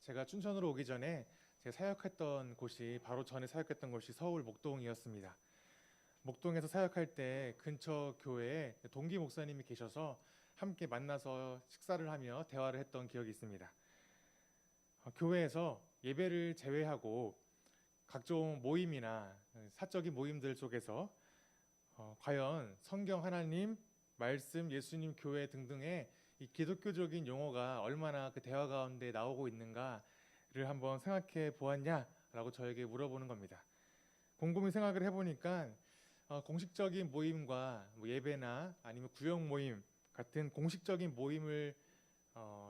제가 춘천으로 오기 전에 제가 사역했던 곳이 바로 전에 사역했던 곳이 서울 목동이었습니다. 목동에서 사역할 때 근처 교회에 동기 목사님이 계셔서 함께 만나서 식사를 하며 대화를 했던 기억이 있습니다. 교회에서 예배를 제외하고 각종 모임이나 사적인 모임들 속에서 과연 성경, 하나님, 말씀, 예수님, 교회 등등의 이 기독교적인 용어가 얼마나 그 대화 가운데 나오고 있는가를 한번 생각해 보았냐라고 저에게 물어보는 겁니다. 곰곰이 생각을 해보니까 공식적인 모임과 뭐 예배나 아니면 구역 모임 같은 공식적인 모임을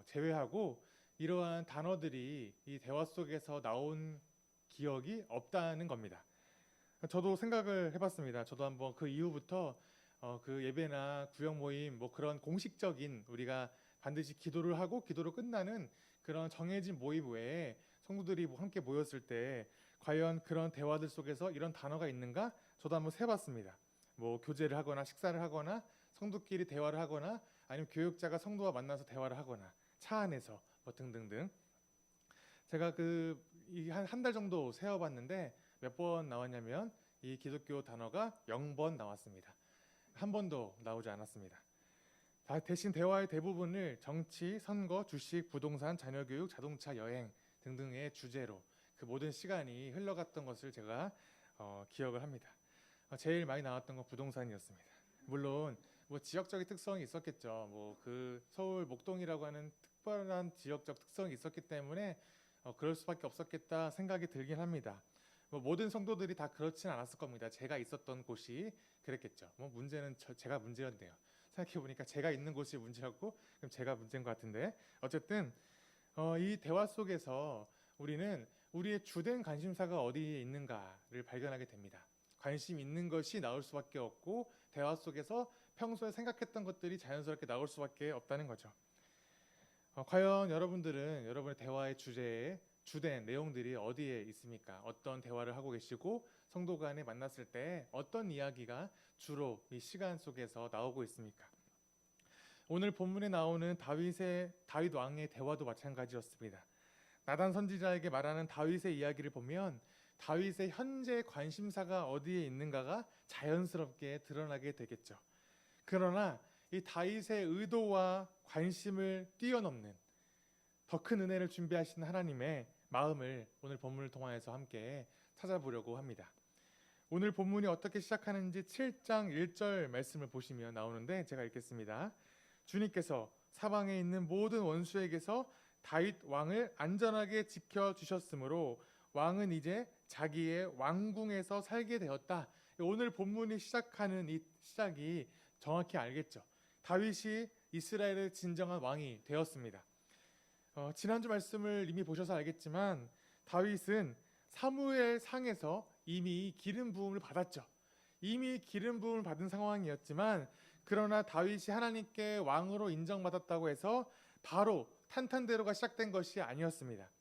제외하고 이러한 단어들이 이 대화 속에서 나온 기억이 없다는 겁니다. 저도 생각을 해봤습니다. 저도 한번 그 이후부터 그 예배나 구역 모임 뭐 그런 공식적인 우리가 반드시 기도를 하고 기도로 끝나는 그런 정해진 모임 외에 성도들이 함께 모였을 때 과연 그런 대화들 속에서 이런 단어가 있는가? 저도 한번 세봤습니다. 뭐 교제를 하거나 식사를 하거나 성도끼리 대화를 하거나 아니면 교육자가 성도와 만나서 대화를 하거나 차 안에서 뭐 등등등. 제가 한 달 정도 세어봤는데 몇 번 나왔냐면 이 기독교 단어가 0번 나왔습니다. 한 번도 나오지 않았습니다. 대신 대화의 대부분을 정치, 선거, 주식, 부동산, 자녀교육, 자동차, 여행 등등의 주제로 그 모든 시간이 흘러갔던 것을 제가 기억을 합니다. 제일 많이 나왔던 건 부동산이었습니다. 물론 뭐 지역적인 특성이 있었겠죠. 뭐 그 서울 목동이라고 하는 특별한 지역적 특성이 있었기 때문에 그럴 수밖에 없었겠다 생각이 들긴 합니다. 뭐 모든 성도들이 다 그렇진 않았을 겁니다. 제가 있었던 곳이 그랬겠죠. 뭐 문제는 제가 문제였네요. 생각해 보니까 제가 있는 곳이 문제였고 그럼 제가 문제인 것 같은데 어쨌든 이 대화 속에서 우리는 우리의 주된 관심사가 어디에 있는가를 발견하게 됩니다. 관심 있는 것이 나올 수밖에 없고 대화 속에서 평소에 생각했던 것들이 자연스럽게 나올 수밖에 없다는 거죠. 과연 여러분들은 여러분의 대화의 주제에 주된 내용들이 어디에 있습니까? 어떤 대화를 하고 계시고 성도 간에 만났을 때 어떤 이야기가 주로 이 시간 속에서 나오고 있습니까? 오늘 본문에 나오는 다윗 왕의 대화도 마찬가지였습니다. 나단 선지자에게 말하는 다윗의 이야기를 보면 다윗의 현재 관심사가 어디에 있는가가 자연스럽게 드러나게 되겠죠. 그러나 이 다윗의 의도와 관심을 뛰어넘는 더 큰 은혜를 준비하신 하나님의 마음을 오늘 본문을 통하여서 함께 찾아보려고 합니다. 오늘 본문이 어떻게 시작하는지 7장 1절 말씀을 보시면 나오는데 제가 읽겠습니다. 주님께서 사방에 있는 모든 원수에게서 다윗 왕을 안전하게 지켜주셨으므로 왕은 이제 자기의 왕궁에서 살게 되었다. 오늘 본문이 시작하는 이 시작이 정확히 알겠죠. 다윗이 이스라엘의 진정한 왕이 되었습니다. 지난주 말씀을 이미 보셔서 알겠지만 다윗은 사무엘 상에서 이미 기름 부음을 받았죠. 이미 기름 부음을 받은 상황이었지만 그러나 다윗이 하나님께 왕으로 인정받았다고 해서 바로 탄탄대로가 시작된 것이 아니었습니다.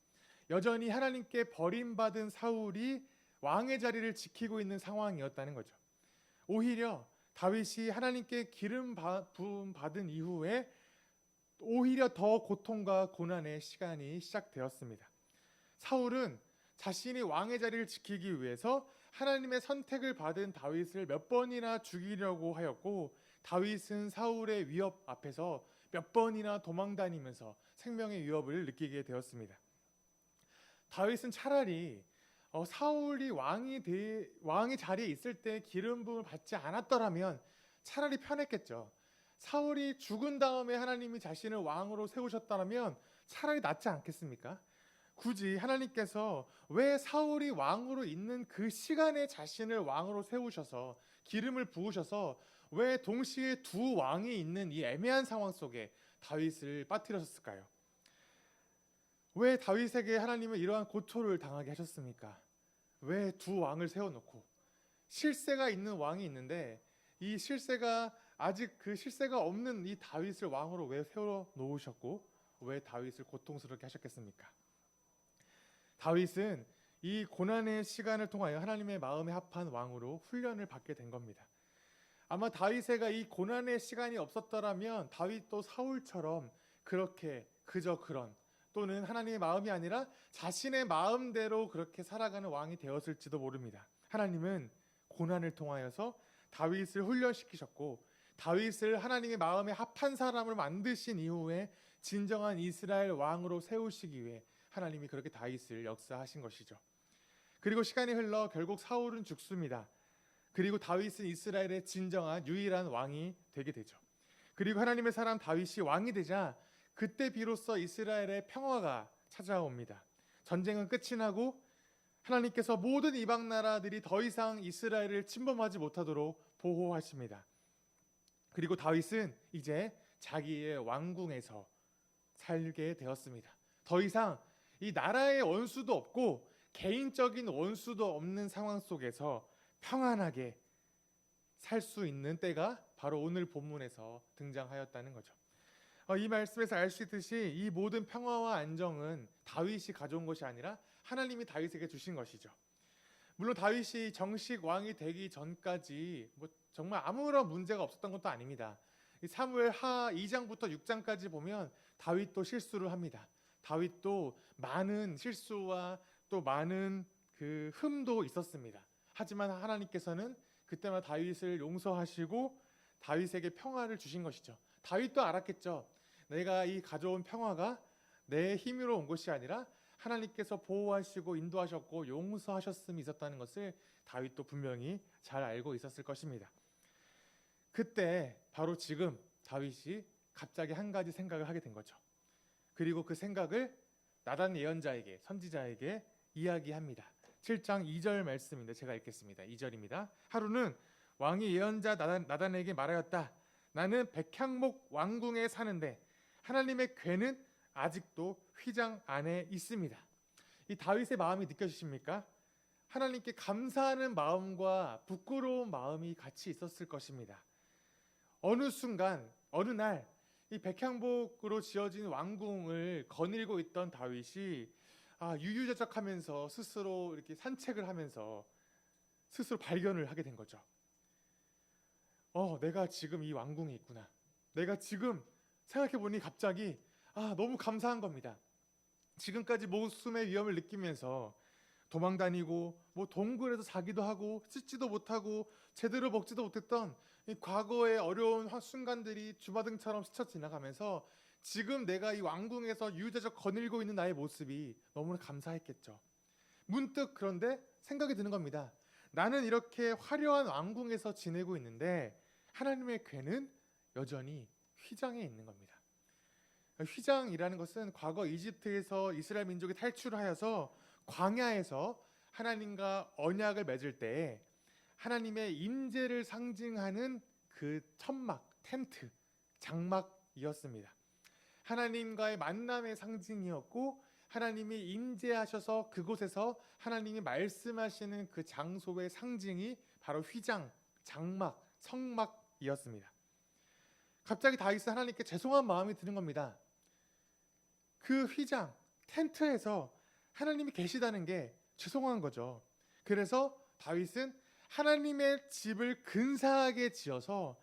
여전히 하나님께 버림받은 사울이 왕의 자리를 지키고 있는 상황이었다는 거죠. 오히려 다윗이 하나님께 기름 부음 받은 이후에 오히려 더 고통과 고난의 시간이 시작되었습니다. 사울은 자신이 왕의 자리를 지키기 위해서 하나님의 선택을 받은 다윗을 몇 번이나 죽이려고 하였고 다윗은 사울의 위협 앞에서 몇 번이나 도망다니면서 생명의 위협을 느끼게 되었습니다. 다윗은 차라리 사울이 왕의 자리에 있을 때 기름 부음을 받지 않았더라면 차라리 편했겠죠. 사울이 죽은 다음에 하나님이 자신을 왕으로 세우셨다면 차라리 낫지 않겠습니까? 굳이 하나님께서 왜 사울이 왕으로 있는 그 시간에 자신을 왕으로 세우셔서 기름을 부으셔서 왜 동시에 두 왕이 있는 이 애매한 상황 속에 다윗을 빠뜨리셨을까요? 왜 다윗에게 하나님은 이러한 고초를 당하게 하셨습니까? 왜 두 왕을 세워놓고 실세가 있는 왕이 있는데 이 실세가 아직 그 실세가 없는 이 다윗을 왕으로 왜 세워 놓으셨고 왜 다윗을 고통스럽게 하셨겠습니까? 다윗은 이 고난의 시간을 통하여 하나님의 마음에 합한 왕으로 훈련을 받게 된 겁니다. 아마 다윗에게 이 고난의 시간이 없었더라면 다윗도 사울처럼 그렇게 그저 그런 또는 하나님의 마음이 아니라 자신의 마음대로 그렇게 살아가는 왕이 되었을지도 모릅니다. 하나님은 고난을 통하여서 다윗을 훈련시키셨고 다윗을 하나님의 마음에 합한 사람을 만드신 이후에 진정한 이스라엘 왕으로 세우시기 위해 하나님이 그렇게 다윗을 역사하신 것이죠. 그리고 시간이 흘러 결국 사울은 죽습니다. 그리고 다윗은 이스라엘의 진정한 유일한 왕이 되게 되죠. 그리고 하나님의 사람 다윗이 왕이 되자 그때 비로소 이스라엘의 평화가 찾아옵니다. 전쟁은 끝이 나고 하나님께서 모든 이방 나라들이 더 이상 이스라엘을 침범하지 못하도록 보호하십니다. 그리고 다윗은 이제 자기의 왕궁에서 살게 되었습니다. 더 이상 이 나라의 원수도 없고 개인적인 원수도 없는 상황 속에서 평안하게 살 수 있는 때가 바로 오늘 본문에서 등장하였다는 거죠. 이 말씀에서 알 수 있듯이 이 모든 평화와 안정은 다윗이 가져온 것이 아니라 하나님이 다윗에게 주신 것이죠. 물론 다윗이 정식 왕이 되기 전까지 정말 아무런 문제가 없었던 것도 아닙니다. 사무엘 하 2장부터 6장까지 보면 다윗도 실수를 합니다. 다윗도 많은 실수와 또 많은 그 흠도 있었습니다. 하지만 하나님께서는 그때마다 다윗을 용서하시고 다윗에게 평화를 주신 것이죠. 다윗도 알았겠죠. 내가 이 가져온 평화가 내 힘으로 온 것이 아니라 하나님께서 보호하시고 인도하셨고 용서하셨음이 있었다는 것을 다윗도 분명히 잘 알고 있었을 것입니다. 그때 바로 지금 다윗이 갑자기 한 가지 생각을 하게 된 거죠. 그리고 그 생각을 나단 예언자에게, 선지자에게 이야기합니다. 7장 2절 말씀인데 제가 읽겠습니다. 2절입니다. 하루는 왕이 예언자 나단에게 말하였다. 나는 백향목 왕궁에 사는데 하나님의 궤는 아직도 휘장 안에 있습니다. 이 다윗의 마음이 느껴지십니까? 하나님께 감사하는 마음과 부끄러운 마음이 같이 있었을 것입니다. 어느 순간, 어느 날 이 백향목으로 지어진 왕궁을 거닐고 있던 다윗이 유유자적하면서 스스로 이렇게 산책을 하면서 스스로 발견을 하게 된 거죠. 내가 지금 이 왕궁에 있구나. 내가 지금 생각해보니 갑자기 너무 감사한 겁니다. 지금까지 목숨의 위험을 느끼면서 도망다니고 동굴에서 자기도 하고 씻지도 못하고 제대로 먹지도 못했던 이 과거의 어려운 순간들이 주마등처럼 스쳐 지나가면서 지금 내가 이 왕궁에서 유유자적 거닐고 있는 나의 모습이 너무나 감사했겠죠. 문득 그런데 생각이 드는 겁니다. 나는 이렇게 화려한 왕궁에서 지내고 있는데 하나님의 궤는 여전히 휘장에 있는 겁니다. 휘장이라는 것은 과거 이집트에서 이스라엘 민족이 탈출하여서 광야에서 하나님과 언약을 맺을 때 하나님의 임재를 상징하는 그 천막, 텐트, 장막이었습니다. 하나님과의 만남의 상징이었고 하나님이 임재하셔서 그곳에서 하나님이 말씀하시는 그 장소의 상징이 바로 휘장, 장막, 성막이었습니다. 갑자기 다윗은 하나님께 죄송한 마음이 드는 겁니다. 그 휘장, 텐트에서 하나님이 계시다는 게 죄송한 거죠. 그래서 다윗은 하나님의 집을 근사하게 지어서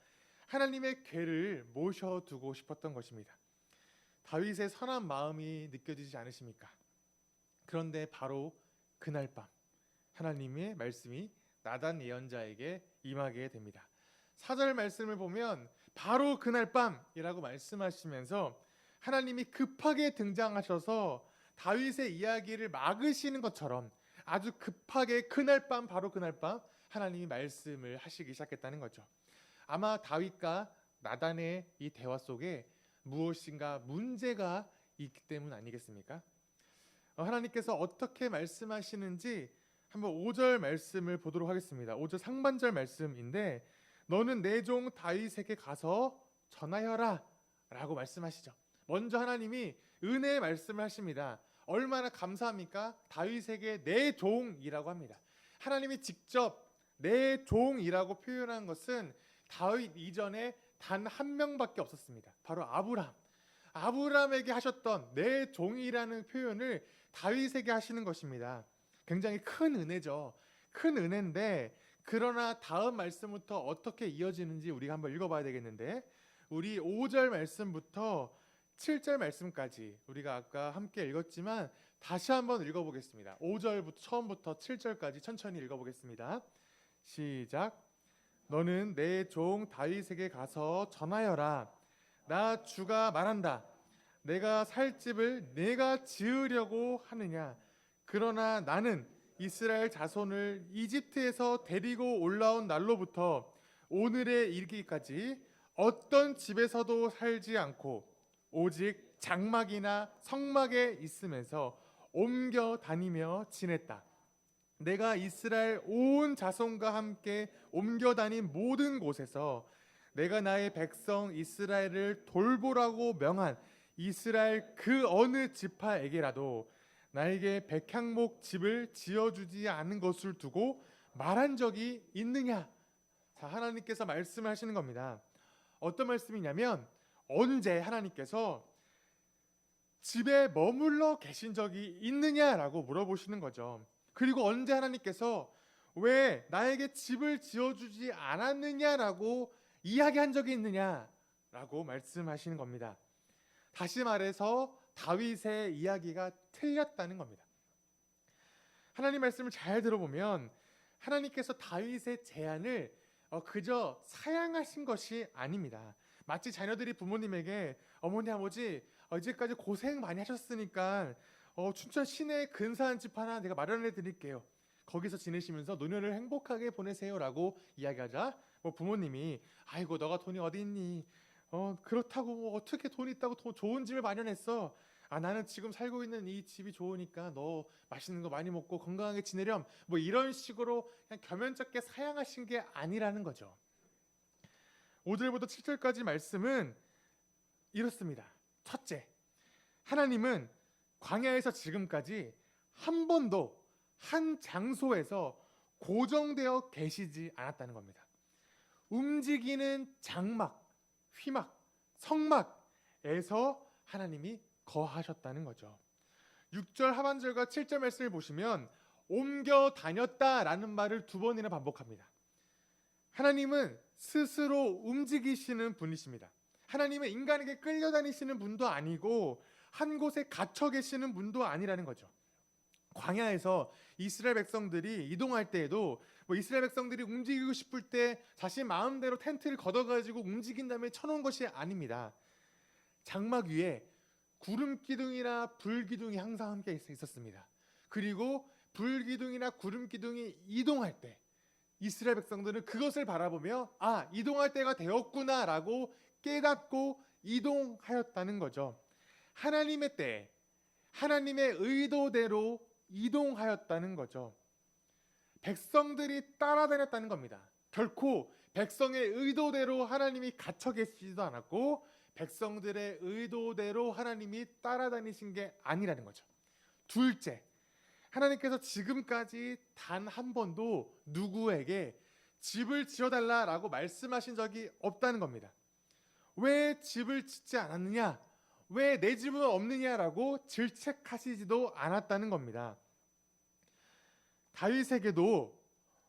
하나님의 궤를 모셔두고 싶었던 것입니다. 다윗의 선한 마음이 느껴지지 않으십니까? 그런데 바로 그날 밤 하나님의 말씀이 나단 예언자에게 임하게 됩니다. 4절 말씀을 보면 바로 그날 밤이라고 말씀하시면서 하나님이 급하게 등장하셔서 다윗의 이야기를 막으시는 것처럼 아주 급하게 그날 밤, 바로 그날 밤 하나님이 말씀을 하시기 시작했다는 거죠. 아마 다윗과 나단의 이 대화 속에 무엇인가 문제가 있기 때문 아니겠습니까? 하나님께서 어떻게 말씀하시는지 한번 5절 말씀을 보도록 하겠습니다. 5절 상반절 말씀인데 너는 내 종 다윗에게 가서 전하여라 라고 말씀하시죠. 먼저 하나님이 은혜의 말씀을 하십니다. 얼마나 감사합니까? 다윗에게 내 종이라고 합니다. 하나님이 직접 내 종이라고 표현한 것은 다윗 이전에 단 한 명밖에 없었습니다. 바로 아브라함에게 하셨던 내 종이라는 표현을 다윗에게 하시는 것입니다. 굉장히 큰 은혜죠. 큰 은혜인데 그러나 다음 말씀부터 어떻게 이어지는지 우리가 한번 읽어봐야 되겠는데 우리 5절 말씀부터 7절 말씀까지 우리가 아까 함께 읽었지만 다시 한번 읽어보겠습니다. 5절부터 처음부터 7절까지 천천히 읽어보겠습니다. 시작. 너는 내 종 다윗에게 가서 전하여라. 나 주가 말한다. 내가 살 집을 내가 지으려고 하느냐. 그러나 나는 이스라엘 자손을 이집트에서 데리고 올라온 날로부터 오늘에 이르기까지 어떤 집에서도 살지 않고 오직 장막이나 성막에 있으면서 옮겨 다니며 지냈다. 내가 이스라엘 온 자손과 함께 옮겨 다닌 모든 곳에서 내가 나의 백성 이스라엘을 돌보라고 명한 이스라엘 그 어느 지파에게라도 나에게 백향목 집을 지어주지 않은 것을 두고 말한 적이 있느냐? 자, 하나님께서 말씀하시는 겁니다. 어떤 말씀이냐면 언제 하나님께서 집에 머물러 계신 적이 있느냐라고 물어보시는 거죠. 그리고 언제 하나님께서 왜 나에게 집을 지어주지 않았느냐라고 이야기한 적이 있느냐라고 말씀하시는 겁니다. 다시 말해서 다윗의 이야기가 틀렸다는 겁니다. 하나님 말씀을 잘 들어보면 하나님께서 다윗의 제안을 그저 사양하신 것이 아닙니다. 마치 자녀들이 부모님에게 어머니 아버지 이제까지 고생 많이 하셨으니까 춘천 시내에 근사한 집 하나 내가 마련해 드릴게요. 거기서 지내시면서 노년을 행복하게 보내세요라고 이야기하자 부모님이 아이고 너가 돈이 어디 있니? 그렇다고 어떻게 돈이 있다고 좋은 집을 마련했어? 나는 지금 살고 있는 이 집이 좋으니까 너 맛있는 거 많이 먹고 건강하게 지내렴. 이런 식으로 그냥 겸연쩍게 사양하신 게 아니라는 거죠. 5절부터 7절까지 말씀은 이렇습니다. 첫째, 하나님은 광야에서 지금까지 한 번도 한 장소에서 고정되어 계시지 않았다는 겁니다. 움직이는 장막, 휘막, 성막에서 하나님이 거하셨다는 거죠. 6절 하반절과 7절 말씀을 보시면 옮겨 다녔다라는 말을 두 번이나 반복합니다. 하나님은 스스로 움직이시는 분이십니다. 하나님은 인간에게 끌려다니시는 분도 아니고 한 곳에 갇혀 계시는 분도 아니라는 거죠. 광야에서 이스라엘 백성들이 이동할 때에도 이스라엘 백성들이 움직이고 싶을 때 자신 마음대로 텐트를 걷어가지고 움직인 다음에 쳐놓은 것이 아닙니다. 장막 위에 구름 기둥이나 불 기둥이 항상 함께 있었습니다. 그리고 불 기둥이나 구름 기둥이 이동할 때 이스라엘 백성들은 그것을 바라보며 이동할 때가 되었구나라고 깨닫고 이동하였다는 거죠. 하나님의 때, 하나님의 의도대로 이동하였다는 거죠. 백성들이 따라다녔다는 겁니다. 결코 백성의 의도대로 하나님이 갇혀 계시지도 않았고 백성들의 의도대로 하나님이 따라다니신 게 아니라는 거죠. 둘째, 하나님께서 지금까지 단 한 번도 누구에게 집을 지어달라라고 말씀하신 적이 없다는 겁니다. 왜 집을 짓지 않았느냐? 왜 내 집은 없느냐라고 질책하시지도 않았다는 겁니다. 다윗에게도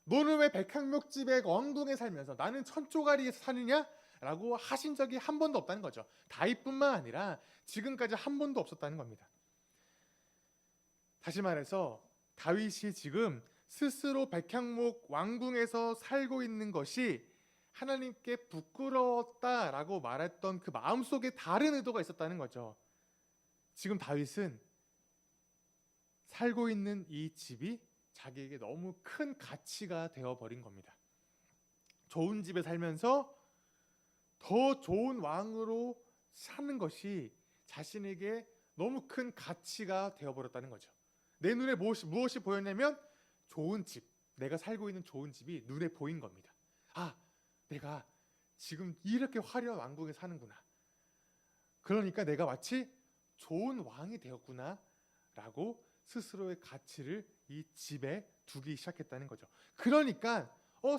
너는 왜 백향목집의 왕궁에 살면서 나는 천조가리에서 사느냐? 라고 하신 적이 한 번도 없다는 거죠. 다윗뿐만 아니라 지금까지 한 번도 없었다는 겁니다. 다시 말해서 다윗이 지금 스스로 백향목 왕궁에서 살고 있는 것이 하나님께 부끄러웠다라고 말했던 그 마음속에 다른 의도가 있었다는 거죠. 지금 다윗은 살고 있는 이 집이 자기에게 너무 큰 가치가 되어버린 겁니다. 좋은 집에 살면서 더 좋은 왕으로 사는 것이 자신에게 너무 큰 가치가 되어버렸다는 거죠. 내 눈에 무엇이 보였냐면 좋은 집, 내가 살고 있는 좋은 집이 눈에 보인 겁니다. 내가 지금 이렇게 화려한 왕궁에 사는구나. 그러니까 내가 마치 좋은 왕이 되었구나 라고 스스로의 가치를 이 집에 두기 시작했다는 거죠. 그러니까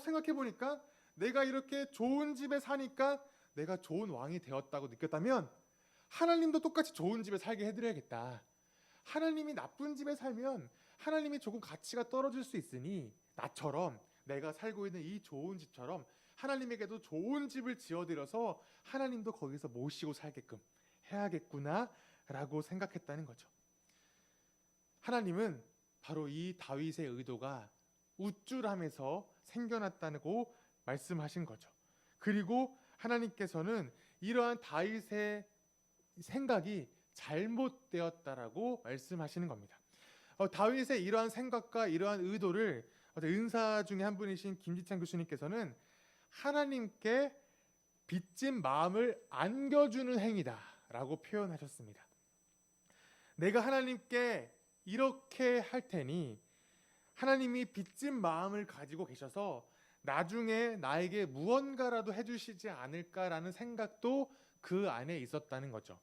생각해보니까 내가 이렇게 좋은 집에 사니까 내가 좋은 왕이 되었다고 느꼈다면 하나님도 똑같이 좋은 집에 살게 해드려야겠다. 하나님이 나쁜 집에 살면 하나님이 조금 가치가 떨어질 수 있으니 나처럼 내가 살고 있는 이 좋은 집처럼 하나님에게도 좋은 집을 지어드려서 하나님도 거기서 모시고 살게끔 해야겠구나라고 생각했다는 거죠. 하나님은 바로 이 다윗의 의도가 우쭐함에서 생겨났다고 말씀하신 거죠. 그리고 하나님께서는 이러한 다윗의 생각이 잘못되었다라고 말씀하시는 겁니다. 다윗의 이러한 생각과 이러한 의도를 은사 중에 한 분이신 김지찬 교수님께서는 하나님께 빚진 마음을 안겨주는 행위다라고 표현하셨습니다. 내가 하나님께 이렇게 할 테니 하나님이 빚진 마음을 가지고 계셔서 나중에 나에게 무언가라도 해주시지 않을까라는 생각도 그 안에 있었다는 거죠.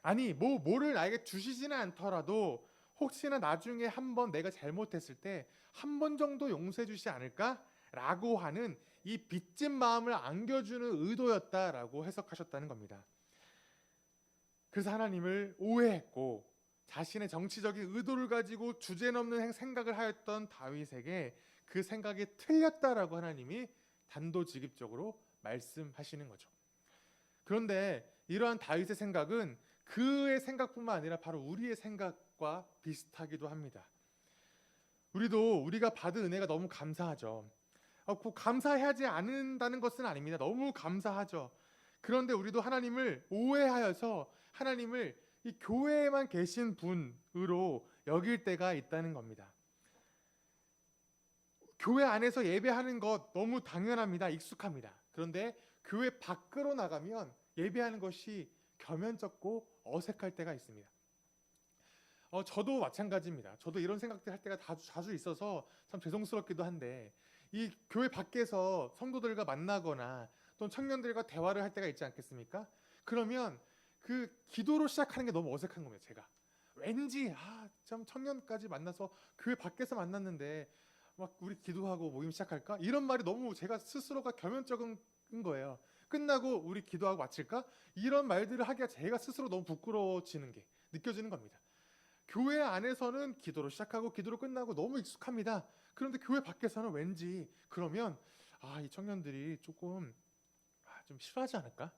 아니 뭐를 나에게 주시지는 않더라도 혹시나 나중에 한번 내가 잘못했을 때 한 번 정도 용서해 주시지 않을까라고 하는 이 빚진 마음을 안겨주는 의도였다라고 해석하셨다는 겁니다. 그래서 하나님을 오해했고 자신의 정치적인 의도를 가지고 주제넘는 생각을 하였던 다윗에게 그 생각이 틀렸다라고 하나님이 단도직입적으로 말씀하시는 거죠. 그런데 이러한 다윗의 생각은 그의 생각뿐만 아니라 바로 우리의 생각과 비슷하기도 합니다. 우리가 받은 은혜가 너무 감사하죠. 감사하지 않는다는 것은 아닙니다. 너무 감사하죠. 그런데 우리도 하나님을 오해하여서 하나님을 이 교회에만 계신 분으로 여길 때가 있다는 겁니다. 교회 안에서 예배하는 것 너무 당연합니다. 익숙합니다. 그런데 교회 밖으로 나가면 예배하는 것이 겸연쩍고 어색할 때가 있습니다. 저도 마찬가지입니다. 저도 이런 생각들 할 때가 자주 있어서 참 죄송스럽기도 한데 이 교회 밖에서 성도들과 만나거나 또는 청년들과 대화를 할 때가 있지 않겠습니까? 그러면 그 기도로 시작하는 게 너무 어색한 겁니다. 제가 왠지 참 청년까지 만나서 교회 밖에서 만났는데 막 우리 기도하고 모임 시작할까? 이런 말이 너무 제가 스스로가 겸연쩍은 거예요. 끝나고 우리 기도하고 마칠까? 이런 말들을 하기가 제가 스스로 너무 부끄러워지는 게 느껴지는 겁니다. 교회 안에서는 기도로 시작하고 기도로 끝나고 너무 익숙합니다. 그런데 교회 밖에서는 왠지 그러면 이 청년들이 조금 좀 싫어하지 않을까?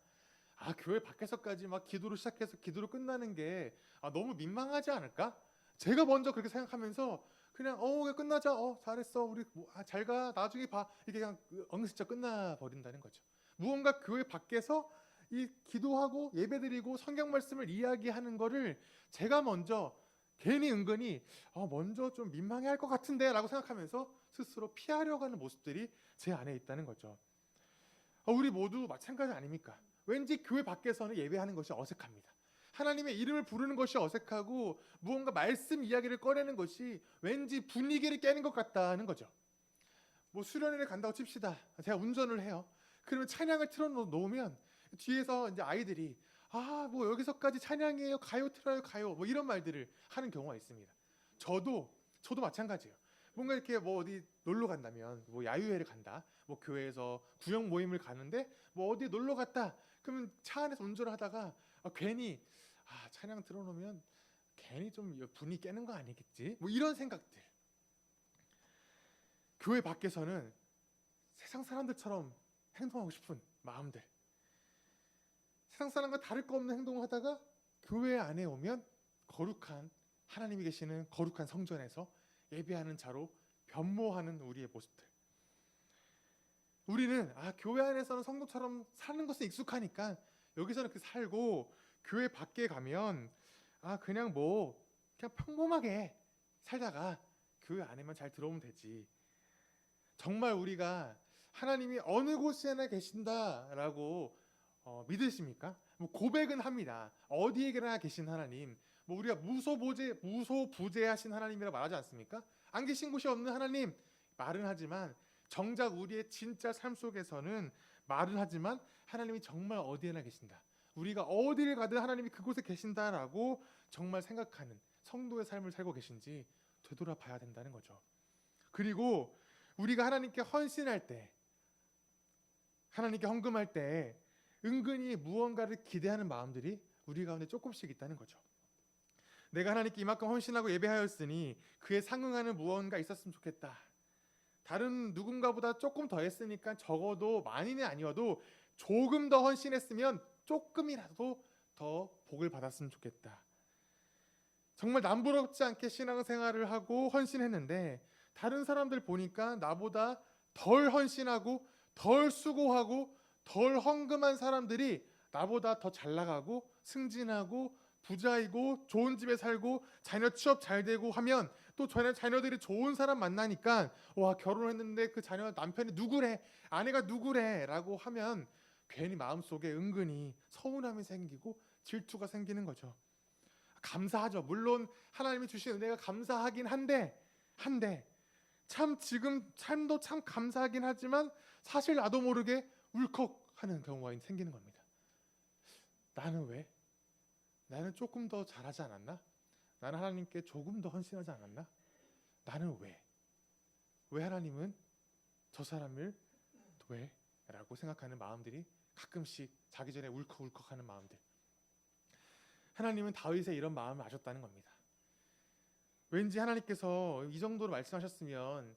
교회 밖에서까지 막 기도로 시작해서 기도로 끝나는 게 너무 민망하지 않을까? 제가 먼저 그렇게 생각하면서 그냥 끝나자. 잘했어. 우리 잘 가. 나중에 봐. 이게 그냥 엉슬쩍 끝나버린다는 거죠. 무언가 교회 밖에서 이 기도하고 예배드리고 성경 말씀을 이야기하는 거를 제가 먼저 괜히 은근히 먼저 좀 민망해할 것 같은데 라고 생각하면서 스스로 피하려고 하는 모습들이 제 안에 있다는 거죠. 우리 모두 마찬가지 아닙니까? 왠지 교회 밖에서는 예배하는 것이 어색합니다. 하나님의 이름을 부르는 것이 어색하고 무언가 말씀 이야기를 꺼내는 것이 왠지 분위기를 깨는 것 같다는 거죠. 수련회를 간다고 칩시다. 제가 운전을 해요. 그러면 찬양을 틀어놓으면 뒤에서 이제 아이들이 여기서까지 찬양이에요. 가요 틀어요. 가요. 이런 말들을 하는 경우가 있습니다. 저도 마찬가지예요. 뭔가 이렇게 어디 놀러 간다면 야유회를 간다. 교회에서 구역 모임을 가는데 어디 놀러 갔다. 그러면 차 안에서 운전을 하다가 괜히 찬양 틀어놓으면 괜히 좀 분위기 깨는 거 아니겠지? 이런 생각들. 교회 밖에서는 세상 사람들처럼 행동하고 싶은 마음들. 세상 사람과 다를 거 없는 행동을 하다가 교회 안에 오면 거룩한 하나님이 계시는 거룩한 성전에서 예배하는 자로 변모하는 우리의 모습들. 우리는 교회 안에서는 성도처럼 사는 것은 익숙하니까 여기서는 그렇게 살고 교회 밖에 가면 그냥 평범하게 살다가 교회 안에만 잘 들어오면 되지. 정말 우리가 하나님이 어느 곳에나 계신다라고 믿으십니까? 고백은 합니다. 어디에나 계신 하나님. 우리가 무소부재하신 하나님이라 말하지 않습니까? 안 계신 곳이 없는 하나님 말은 하지만 정작 우리의 진짜 삶 속에서는 말은 하지만 하나님이 정말 어디에나 계신다. 우리가 어디를 가든 하나님이 그곳에 계신다라고 정말 생각하는 성도의 삶을 살고 계신지 되돌아봐야 된다는 거죠. 그리고 우리가 하나님께 헌신할 때, 하나님께 헌금할 때 은근히 무언가를 기대하는 마음들이 우리 가운데 조금씩 있다는 거죠. 내가 하나님께 이만큼 헌신하고 예배하였으니 그에 상응하는 무언가 있었으면 좋겠다. 다른 누군가보다 조금 더 했으니까 적어도 많이는 아니어도 조금 더 헌신했으면 조금이라도 더 복을 받았으면 좋겠다. 정말 남부럽지 않게 신앙생활을 하고 헌신했는데 다른 사람들 보니까 나보다 덜 헌신하고 덜 수고하고 덜 헌금한 사람들이 나보다 더 잘 나가고 승진하고 부자이고 좋은 집에 살고 자녀 취업 잘 되고 하면 또 자녀들이 좋은 사람 만나니까 와, 결혼했는데 그 자녀 남편이 누구래, 아내가 누구래 라고 하면 괜히 마음속에 은근히 서운함이 생기고 질투가 생기는 거죠. 감사하죠. 물론 하나님이 주신 은혜가 감사하긴 한데 참 지금 삶도 참 감사하긴 하지만 사실 나도 모르게 울컥하는 경우가 생기는 겁니다. 나는 왜? 나는 조금 더 잘하지 않았나? 나는 하나님께 조금 더 헌신하지 않았나? 나는 왜? 왜 하나님은 저 사람을 왜? 라고 생각하는 마음들이 가끔씩 자기 전에 울컥울컥하는 마음들. 하나님은 다윗의 이런 마음을 아셨다는 겁니다. 왠지 하나님께서 이 정도로 말씀하셨으면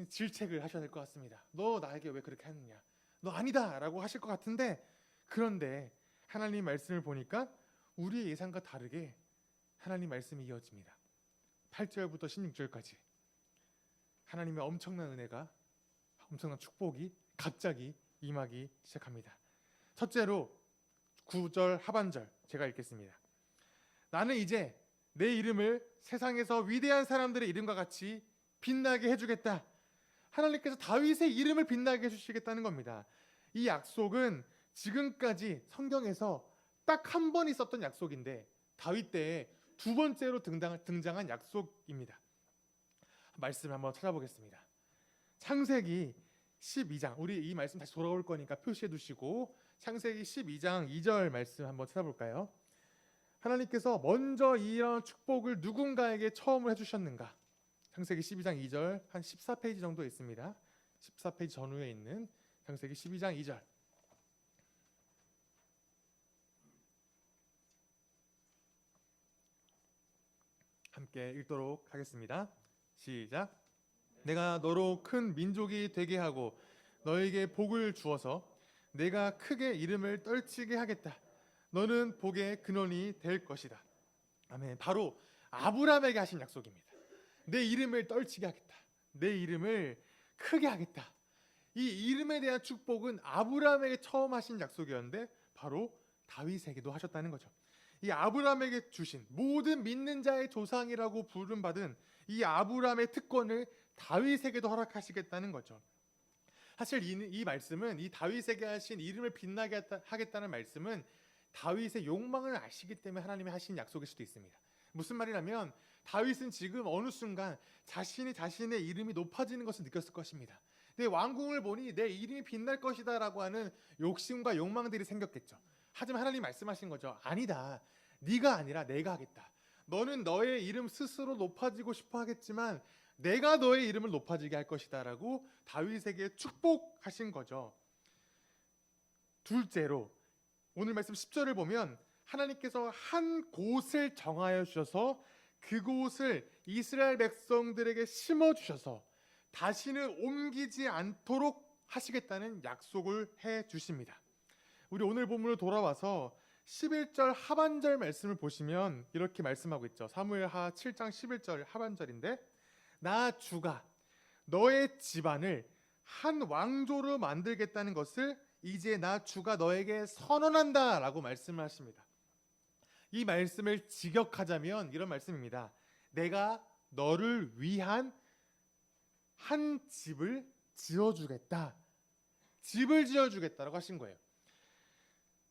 질책을 하셔야 될 것 같습니다. 너 나에게 왜 그렇게 했느냐? 너 아니다! 라고 하실 것 같은데, 그런데 하나님 말씀을 보니까 우리의 예상과 다르게 하나님 말씀이 이어집니다. 8절부터 16절까지 하나님의 엄청난 은혜가, 엄청난 축복이 갑자기 임하기 시작합니다. 첫째로 9절 하반절 제가 읽겠습니다. 나는 이제 내 이름을 세상에서 위대한 사람들의 이름과 같이 빛나게 해주겠다. 하나님께서 다윗의 이름을 빛나게 해주시겠다는 겁니다. 이 약속은 지금까지 성경에서 딱 한 번 있었던 약속인데 다윗 때에 두 번째로 등장한 약속입니다. 말씀 한번 찾아보겠습니다. 창세기 12장, 우리 이 말씀 다시 돌아올 거니까 표시해 두시고 창세기 12장 2절 말씀 한번 찾아볼까요? 하나님께서 먼저 이런 축복을 누군가에게 처음으로 해주셨는가? 창세기 12장 2절 한 14페이지 정도 있습니다. 14페이지 전후에 있는 창세기 12장 2절. 함께 읽도록 하겠습니다. 시작. 내가 너로 큰 민족이 되게 하고 너에게 복을 주어서 내가 크게 이름을 떨치게 하겠다. 너는 복의 근원이 될 것이다. 아멘. 바로 아브라함에게 하신 약속입니다. 내 이름을 떨치게 하겠다. 내 이름을 크게 하겠다. 이 이름에 대한 축복은 아브라함에게 처음 하신 약속이었는데 바로 다윗에게도 하셨다는 거죠. 이 아브라함에게 주신 모든 믿는 자의 조상이라고 부름받은 이 아브라함의 특권을 다윗에게도 허락하시겠다는 거죠. 사실 이 말씀은, 이 다윗에게 하신 이름을 빛나게 하겠다는 말씀은 다윗의 욕망을 아시기 때문에 하나님이 하신 약속일 수도 있습니다. 무슨 말이냐면 다윗은 지금 어느 순간 자신의 이름이 높아지는 것을 느꼈을 것입니다. 내 왕궁을 보니 내 이름이 빛날 것이다 라고 하는 욕심과 욕망들이 생겼겠죠. 하지만 하나님이 말씀하신 거죠. 아니다. 네가 아니라 내가 하겠다. 너는 너의 이름 스스로 높아지고 싶어 하겠지만 내가 너의 이름을 높아지게 할 것이다 라고 다윗에게 축복하신 거죠. 둘째로 오늘 말씀 10절을 보면 하나님께서 한 곳을 정하여 주셔서 그곳을 이스라엘 백성들에게 심어주셔서 다시는 옮기지 않도록 하시겠다는 약속을 해주십니다. 우리 오늘 본문으로 돌아와서 11절 하반절 말씀을 보시면 이렇게 말씀하고 있죠. 사무엘하 7장 11절 하반절인데 나 주가 너의 집안을 한 왕조로 만들겠다는 것을 이제 나 주가 너에게 선언한다 라고 말씀을 하십니다. 이 말씀을 직역하자면 이런 말씀입니다. 내가 너를 위한 한 집을 지어주겠다. 집을 지어주겠다라고 하신 거예요.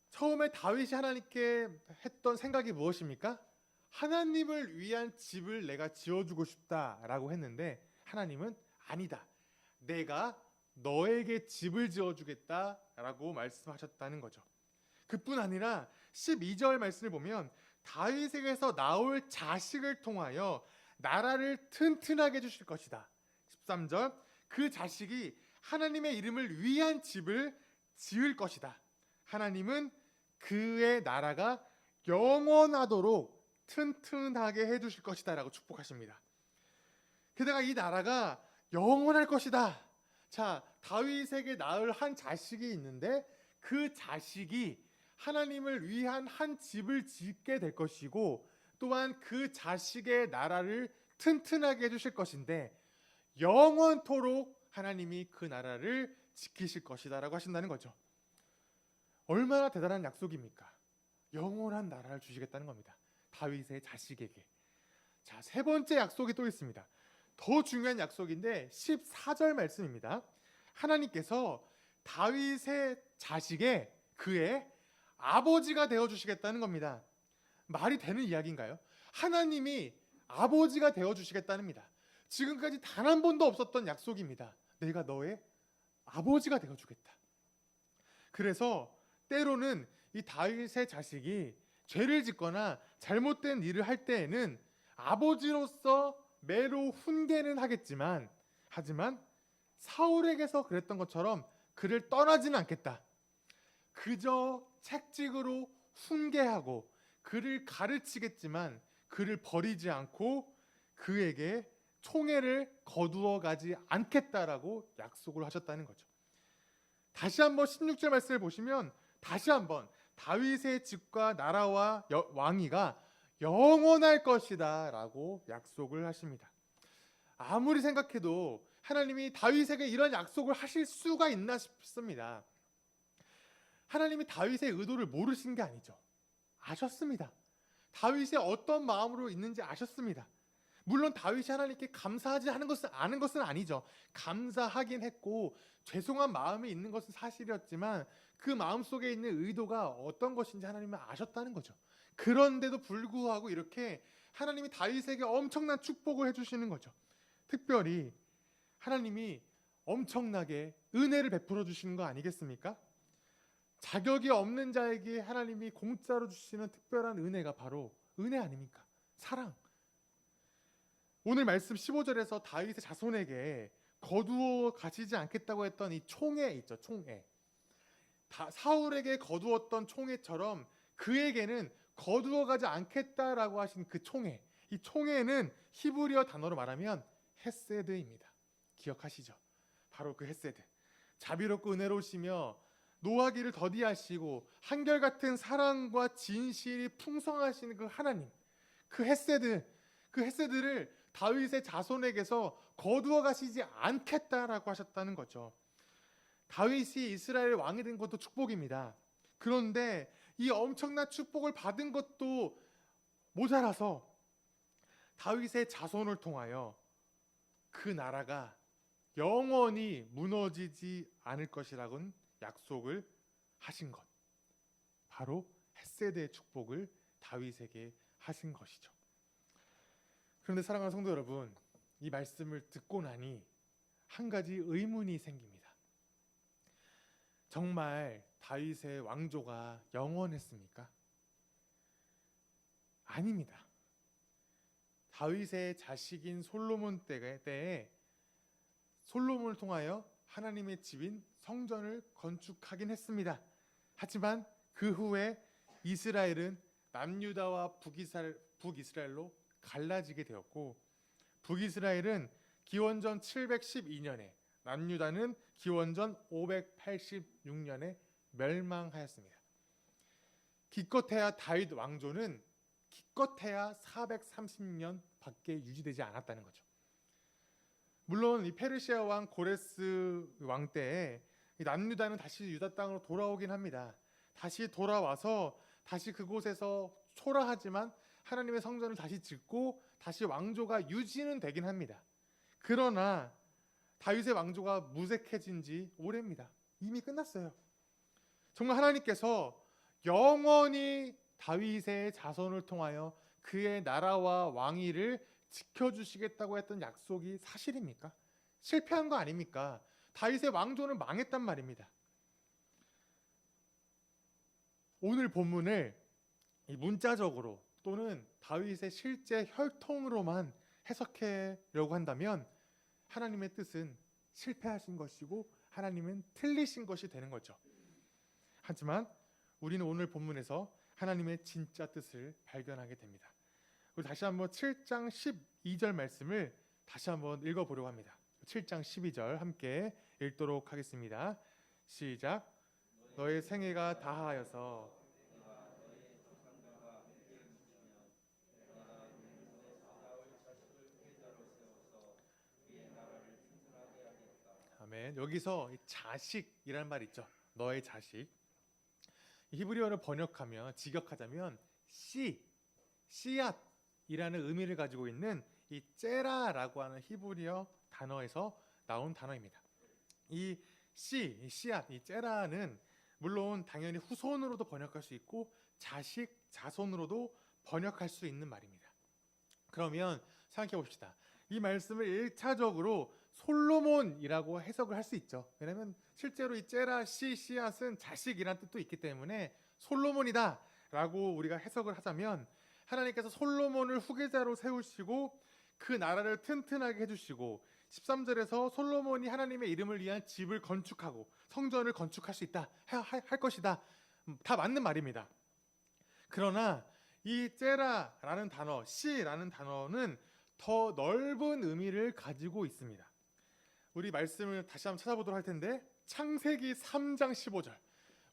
처음에 다윗이 하나님께 했던 생각이 무엇입니까? 하나님을 위한 집을 내가 지어주고 싶다라고 했는데 하나님은 아니다. 내가 너에게 집을 지어주겠다라고 말씀하셨다는 거죠. 그뿐 아니라 12절 말씀을 보면 다윗에게서 나올 자식을 통하여 나라를 튼튼하게 해주실 것이다. 13절 그 자식이 하나님의 이름을 위한 집을 지을 것이다. 하나님은 그의 나라가 영원하도록 튼튼하게 해주실 것이다 라고 축복하십니다. 게다가 이 나라가 영원할 것이다. 자, 다윗에게 낳을 한 자식이 있는데 그 자식이 하나님을 위한 한 집을 짓게 될 것이고 또한 그 자식의 나라를 튼튼하게 해주실 것인데 영원토록 하나님이 그 나라를 지키실 것이다 라고 하신다는 거죠. 얼마나 대단한 약속입니까? 영원한 나라를 주시겠다는 겁니다. 다윗의 자식에게. 자, 세 번째 약속이 또 있습니다. 더 중요한 약속인데 14절 말씀입니다. 하나님께서 다윗의 자식의 그의 아버지가 되어주시겠다는 겁니다. 말이 되는 이야기인가요? 하나님이 아버지가 되어주시겠다는 겁니다. 지금까지 단 한 번도 없었던 약속입니다. 내가 너의 아버지가 되어주겠다. 그래서 때로는 이 다윗의 자식이 죄를 짓거나 잘못된 일을 할 때에는 아버지로서 매로 훈계는 하겠지만 하지만 사울에게서 그랬던 것처럼 그를 떠나지는 않겠다. 그저 책직으로 훈계하고 그를 가르치겠지만 그를 버리지 않고 그에게 총애를 거두어 가지 않겠다라고 약속을 하셨다는 거죠. 다시 한번 16절 말씀을 보시면 다시 한번 다윗의 집과 나라와 왕위가 영원할 것이다 라고 약속을 하십니다. 아무리 생각해도 하나님이 다윗에게 이런 약속을 하실 수가 있나 싶습니다. 하나님이 다윗의 의도를 모르신 게 아니죠. 아셨습니다. 다윗이 어떤 마음으로 있는지 아셨습니다. 물론 다윗이 하나님께 감사하지 않은 것은 아니죠. 감사하긴 했고 죄송한 마음이 있는 것은 사실이었지만 그 마음속에 있는 의도가 어떤 것인지 하나님은 아셨다는 거죠. 그런데도 불구하고 이렇게 하나님이 다윗에게 엄청난 축복을 해주시는 거죠. 특별히 하나님이 엄청나게 은혜를 베풀어 주시는 거 아니겠습니까? 자격이 없는 자에게 하나님이 공짜로 주시는 특별한 은혜가 바로 은혜 아닙니까? 사랑. 오늘 말씀 15절에서 다윗의 자손에게 거두어 가시지 않겠다고 했던 이 총애 있죠. 총애. 사울에게 거두었던 총애처럼 그에게는 거두어 가지 않겠다라고 하신 그 총애. 이 총애는 히브리어 단어로 말하면 헤세드입니다. 기억하시죠? 바로 그 헤세드. 자비롭고 은혜로우시며 노하기를 더디하시고 한결같은 사랑과 진실이 풍성하신 그 하나님. 그 헤세드를 다윗의 자손에게서 거두어 가시지 않겠다라고 하셨다는 거죠. 다윗이 이스라엘 왕이 된 것도 축복입니다. 그런데 이 엄청난 축복을 받은 것도 모자라서 다윗의 자손을 통하여 그 나라가 영원히 무너지지 않을 것이라고는 약속을 하신 것. 바로 헷세대의 축복을 다윗에게 하신 것이죠. 그런데 사랑하는 성도 여러분, 이 말씀을 듣고 나니 한 가지 의문이 생깁니다. 정말 다윗의 왕조가 영원했습니까? 아닙니다. 다윗의 자식인 솔로몬 때에 솔로몬을 통하여 하나님의 집인 성전을 건축하긴 했습니다. 하지만 그 후에 이스라엘은 남유다와 북이스라엘로 갈라지게 되었고 북이스라엘은 기원전 712년에 남유다는 기원전 586년에 멸망하였습니다. 기껏해야 다윗 왕조는 기껏해야 430년 밖에 유지되지 않았다는 거죠. 물론 이 페르시아 왕 고레스 왕 때에 남유다는 다시 유다 땅으로 돌아오긴 합니다. 다시 돌아와서 다시 그곳에서 초라하지만 하나님의 성전을 다시 짓고 다시 왕조가 유지는 되긴 합니다. 그러나 다윗의 왕조가 무색해진 지 오래입니다. 이미 끝났어요. 정말 하나님께서 영원히 다윗의 자손을 통하여 그의 나라와 왕위를 지켜주시겠다고 했던 약속이 사실입니까? 실패한 거 아닙니까? 다윗의 왕조는 망했단 말입니다. 오늘 본문을 이 문자적으로 또는 다윗의 실제 혈통으로만 해석하려고 한다면 하나님의 뜻은 실패하신 것이고 하나님은 틀리신 것이 되는 거죠. 하지만 우리는 오늘 본문에서 하나님의 진짜 뜻을 발견하게 됩니다. 우리 다시 한번 7장 12절 말씀을 다시 한번 읽어보려고 합니다. 7장 12절 함께 읽도록 하겠습니다. 시작. 너의 생애가 다하여서 아멘. 여기서 이 자식이라는 말 있죠. 너의 자식. 히브리어를 번역하면, 직역하자면 씨앗이라는 의미를 가지고 있는 이 째라라고 하는 히브리어 단어에서 나온 단어입니다. 이 씨앗, 이 째라는 물론 당연히 후손으로도 번역할 수 있고 자식, 자손으로도 번역할 수 있는 말입니다. 그러면 생각해 봅시다. 이 말씀을 1차적으로 솔로몬이라고 해석을 할 수 있죠. 왜냐하면 실제로 이 째라, 씨앗은 자식이라는 뜻도 있기 때문에 솔로몬이다 라고 우리가 해석을 하자면, 하나님께서 솔로몬을 후계자로 세우시고 그 나라를 튼튼하게 해주시고 13절에서 솔로몬이 하나님의 이름을 위한 집을 건축하고 성전을 건축할 수 있다, 할 것이다, 다 맞는 말입니다. 그러나 이 째라라는 단어, 씨라는 단어는 더 넓은 의미를 가지고 있습니다. 우리 말씀을 다시 한번 찾아보도록 할 텐데, 창세기 3장 15절,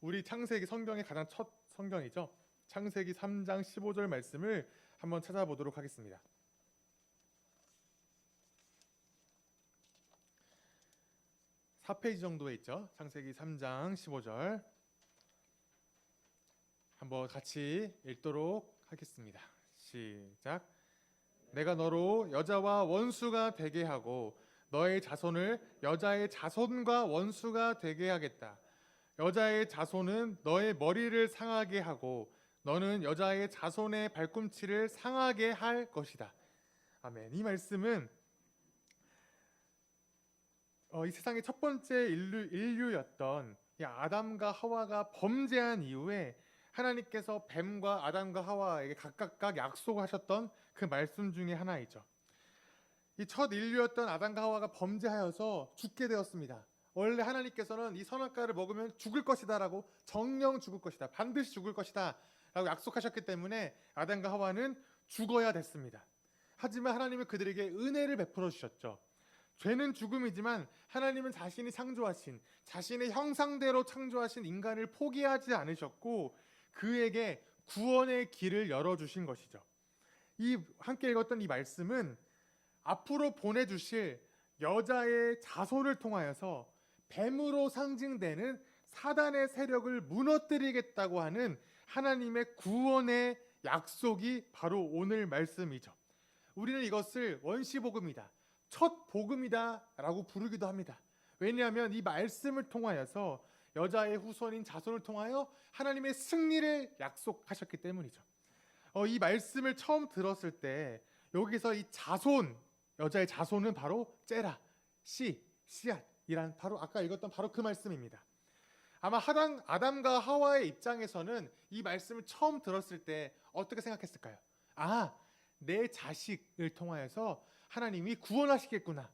우리 창세기 성경의 가장 첫 성경이죠. 창세기 3장 15절 말씀을 한번 찾아보도록 하겠습니다. (4페이지) 정도에 있죠. 창세기 3장 15절 한번 같이 읽도록 하겠습니다. 시작. 내가 너로 여자와 원수가 되게 하고 너의 자손을 여자의 자손과 원수가 되게 하겠다. 여자의 자손은 너의 머리를 상하게 하고 너는 여자의 자손의 발꿈치를 상하게 할 것이다. 아멘. 이 말씀은 이 세상의 첫 번째 인류였던 아담과 하와가 범죄한 이후에 하나님께서 뱀과 아담과 하와에게 각각 약속하셨던 그 말씀 중에 하나이죠. 이 첫 인류였던 아담과 하와가 범죄하여서 죽게 되었습니다. 원래 하나님께서는 이 선악과를 먹으면 죽을 것이다 라고, 정령 죽을 것이다, 반드시 죽을 것이다 라고 약속하셨기 때문에 아담과 하와는 죽어야 됐습니다. 하지만 하나님은 그들에게 은혜를 베풀어 주셨죠. 죄는 죽음이지만 하나님은 자신이 창조하신, 자신의 형상대로 창조하신 인간을 포기하지 않으셨고 그에게 구원의 길을 열어주신 것이죠. 이 함께 읽었던 이 말씀은 앞으로 보내주실 여자의 자손을 통하여서 뱀으로 상징되는 사단의 세력을 무너뜨리겠다고 하는 하나님의 구원의 약속이 바로 오늘 말씀이죠. 우리는 이것을 원시복음이다, 첫 복음이다 라고 부르기도 합니다. 왜냐하면 이 말씀을 통하여서 여자의 후손인 자손을 통하여 하나님의 승리를 약속하셨기 때문이죠. 이 말씀을 처음 들었을 때 여기서 이 자손, 여자의 자손은 바로 째라, 씨앗이란 바로 아까 읽었던 바로 그 말씀입니다. 아마 아담과 하와의 입장에서는 이 말씀을 처음 들었을 때 어떻게 생각했을까요? 내 자식을 통하여서 하나님이 구원하시겠구나.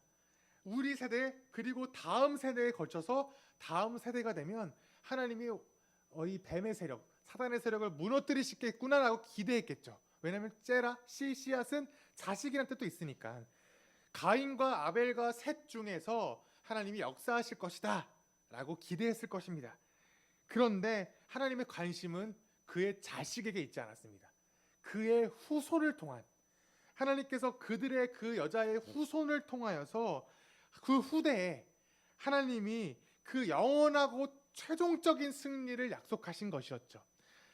우리 세대 그리고 다음 세대에 걸쳐서 다음 세대가 되면 하나님이 이 뱀의 세력, 사단의 세력을 무너뜨리시겠구나라고 기대했겠죠. 왜냐하면 째라, 씨앗은 자식이라는 뜻도 있으니까. 가인과 아벨과 셋 중에서 하나님이 역사하실 것이다 라고 기대했을 것입니다. 그런데 하나님의 관심은 그의 자식에게 있지 않았습니다. 그의 후손을 통한, 하나님께서 그들의 그 여자의 후손을 통하여서 그 후대에 하나님이 그 영원하고 최종적인 승리를 약속하신 것이었죠.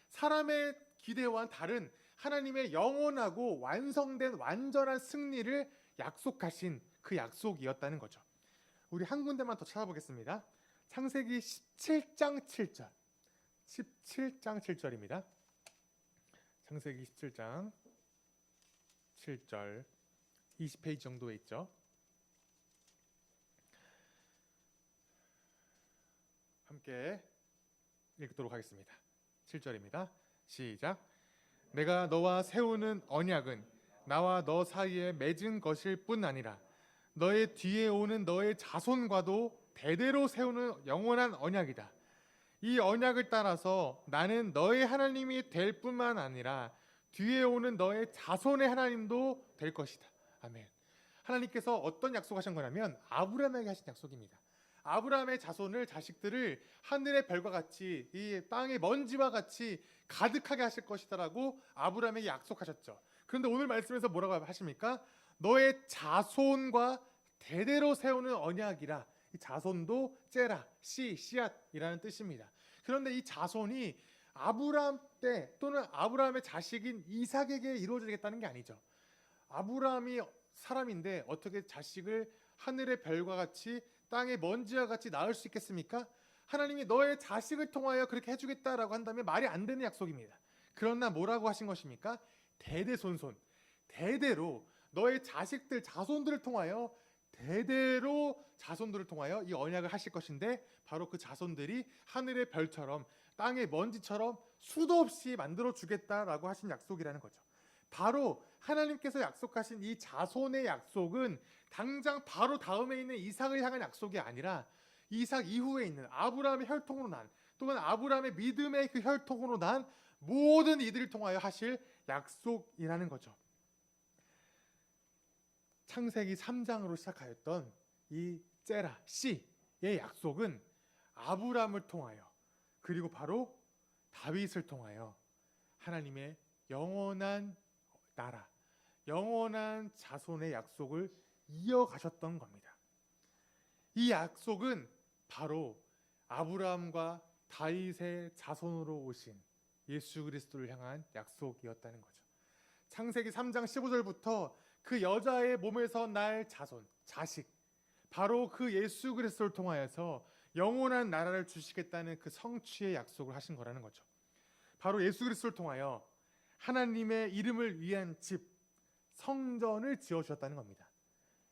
사람의 기대와는 다른 하나님의 영원하고 완성된 완전한 승리를 약속하신 그 약속이었다는 거죠. 우리 한 군데만 더 찾아보겠습니다. 창세기 17장 7절. 17장 7절입니다. 창세기 17장 7절 20페이지 정도에 있죠. 함께 읽도록 하겠습니다. 7절입니다. 시작. 내가 너와 세우는 언약은 나와 너 사이에 맺은 것일 뿐 아니라 너의 뒤에 오는 너의 자손과도 대대로 세우는 영원한 언약이다. 이 언약을 따라서 나는 너의 하나님이 될 뿐만 아니라 뒤에 오는 너의 자손의 하나님도 될 것이다. 아멘. 하나님께서 어떤 약속하신 거냐면 아브라함에게 하신 약속입니다. 아브라함의 자손을, 자식들을 하늘의 별과 같이 이 땅의 먼지와 같이 가득하게 하실 것이다라고 아브라함에게 약속하셨죠. 그런데 오늘 말씀에서 뭐라고 하십니까? 너의 자손과 대대로 세우는 언약이라, 이 자손도 째라, 씨앗이라는 뜻입니다. 그런데 이 자손이 아브라함 때 또는 아브라함의 자식인 이삭에게 이루어지겠다는 게 아니죠. 아브라함이 사람인데 어떻게 자식을 하늘의 별과 같이 땅의 먼지와 같이 낳을 수 있겠습니까? 하나님이 너의 자식을 통하여 그렇게 해주겠다라고 한다면 말이 안 되는 약속입니다. 그러나 뭐라고 하신 것입니까? 대대손손, 대대로 너의 자식들, 자손들을 통하여 대대로 자손들을 통하여 이 언약을 하실 것인데 바로 그 자손들이 하늘의 별처럼 땅의 먼지처럼 수도 없이 만들어 주겠다라고 하신 약속이라는 거죠. 바로 하나님께서 약속하신 이 자손의 약속은 당장 바로 다음에 있는 이삭을 향한 약속이 아니라 이삭 이후에 있는 아브라함의 혈통으로 난 또는 아브라함의 믿음의 그 혈통으로 난 모든 이들을 통하여 하실 약속이라는 거죠. 창세기 3장으로 시작하였던 이 째라, 씨의 약속은 아브라함을 통하여 그리고 바로 다윗을 통하여 하나님의 영원한 나라, 영원한 자손의 약속을 이어가셨던 겁니다. 이 약속은 바로 아브라함과 다윗의 자손으로 오신 예수 그리스도를 향한 약속이었다는 거죠. 창세기 3장 15절부터 그 여자의 몸에서 날 자손, 자식, 바로 그 예수 그리스도를 통하여서 영원한 나라를 주시겠다는 그 성취의 약속을 하신 거라는 거죠. 바로 예수 그리스도를 통하여 하나님의 이름을 위한 집, 성전을 지어주셨다는 겁니다.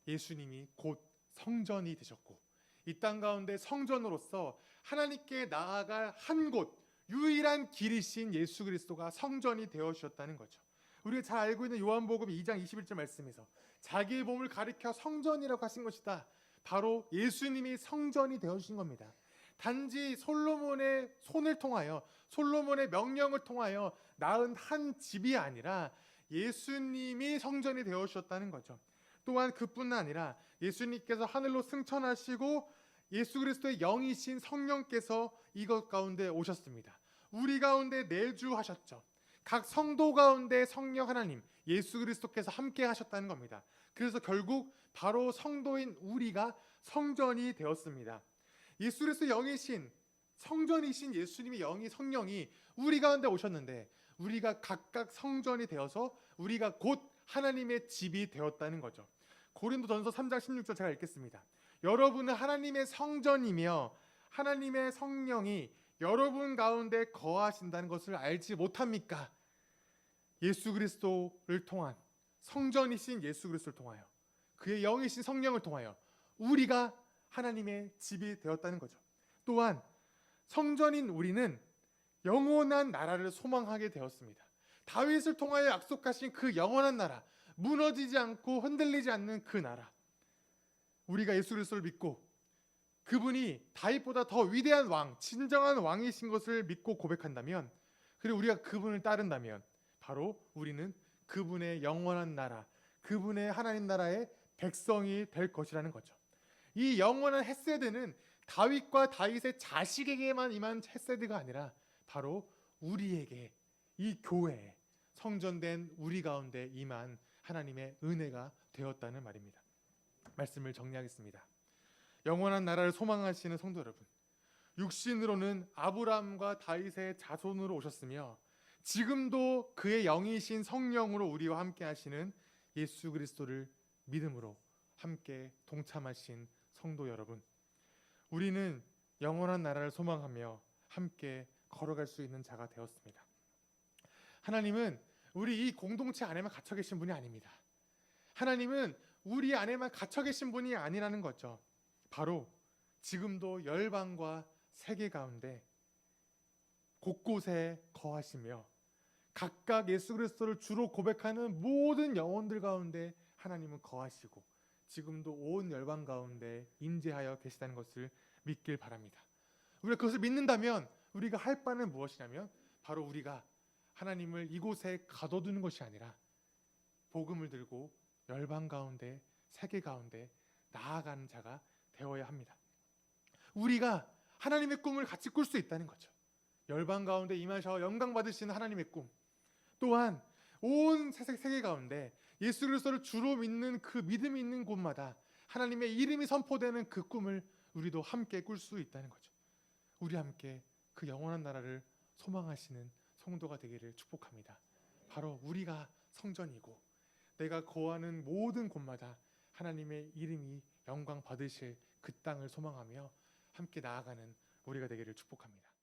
예수님이 곧 성전이 되셨고 이 땅 가운데 성전으로서 하나님께 나아갈 한 곳, 유일한 길이신 예수 그리스도가 성전이 되어주셨다는 거죠. 우리가 잘 알고 있는 요한복음 2장 21절 말씀에서 자기의 몸을 가리켜 성전이라고 하신 것이다. 바로 예수님이 성전이 되어주신 겁니다. 단지 솔로몬의 손을 통하여 솔로몬의 명령을 통하여 낳은 한 집이 아니라 예수님이 성전이 되어주셨다는 거죠. 또한 그뿐 아니라 예수님께서 하늘로 승천하시고 예수 그리스도의 영이신 성령께서 이것 가운데 오셨습니다. 우리 가운데 내주하셨죠. 각 성도 가운데 성령 하나님 예수 그리스도께서 함께 하셨다는 겁니다. 그래서 결국 바로 성도인 우리가 성전이 되었습니다. 예수 그리스도 영이신 성전이신 예수님의 영이 성령이 우리 가운데 오셨는데 우리가 각각 성전이 되어서 우리가 곧 하나님의 집이 되었다는 거죠. 고린도전서 3장 16절 제가 읽겠습니다. 여러분은 하나님의 성전이며 하나님의 성령이 여러분 가운데 거하신다는 것을 알지 못합니까? 예수 그리스도를 통한 성전이신 예수 그리스도를 통하여 그의 영이신 성령을 통하여 우리가 하나님의 집이 되었다는 거죠. 또한 성전인 우리는 영원한 나라를 소망하게 되었습니다. 다윗을 통하여 약속하신 그 영원한 나라, 무너지지 않고 흔들리지 않는 그 나라, 우리가 예수 그리스도를 믿고 그분이 다윗보다 더 위대한 왕, 진정한 왕이신 것을 믿고 고백한다면, 그리고 우리가 그분을 따른다면 바로 우리는 그분의 영원한 나라, 그분의 하나님 나라의 백성이 될 것이라는 거죠. 이 영원한 헤세드는 다윗과 다윗의 자식에게만 임한 헤세드가 아니라 바로 우리에게, 이 교회에 성전된 우리 가운데 임한 하나님의 은혜가 되었다는 말입니다. 말씀을 정리하겠습니다. 영원한 나라를 소망하시는 성도 여러분, 육신으로는 아브라함과 다윗의 자손으로 오셨으며 지금도 그의 영이신 성령으로 우리와 함께 하시는 예수 그리스도를 믿음으로 함께 동참하신 성도 여러분, 우리는 영원한 나라를 소망하며 함께 걸어갈 수 있는 자가 되었습니다. 하나님은 우리 이 공동체 안에만 갇혀 계신 분이 아닙니다. 하나님은 우리 안에만 갇혀 계신 분이 아니라는 거죠. 바로 지금도 열방과 세계 가운데 곳곳에 거하시며 각각 예수 그리스도를 주로 고백하는 모든 영혼들 가운데 하나님은 거하시고 지금도 온 열방 가운데 임재하여 계시다는 것을 믿길 바랍니다. 우리가 그것을 믿는다면 우리가 할 바는 무엇이냐면 바로 우리가 하나님을 이곳에 가둬두는 것이 아니라 복음을 들고 열방 가운데 세계 가운데 나아가는 자가 되어야 합니다. 우리가 하나님의 꿈을 같이 꿀 수 있다는 거죠. 열방 가운데 임하셔 영광 받으시는 하나님의 꿈, 또한 온 세계 가운데 예수 그리스도를 주로 믿는 그 믿음이 있는 곳마다 하나님의 이름이 선포되는 그 꿈을 우리도 함께 꿀 수 있다는 거죠. 우리 함께 그 영원한 나라를 소망하시는 성도가 되기를 축복합니다. 바로 우리가 성전이고 내가 거하는 모든 곳마다 하나님의 이름이 영광 받으실 그 땅을 소망하며 함께 나아가는 우리가 되기를 축복합니다.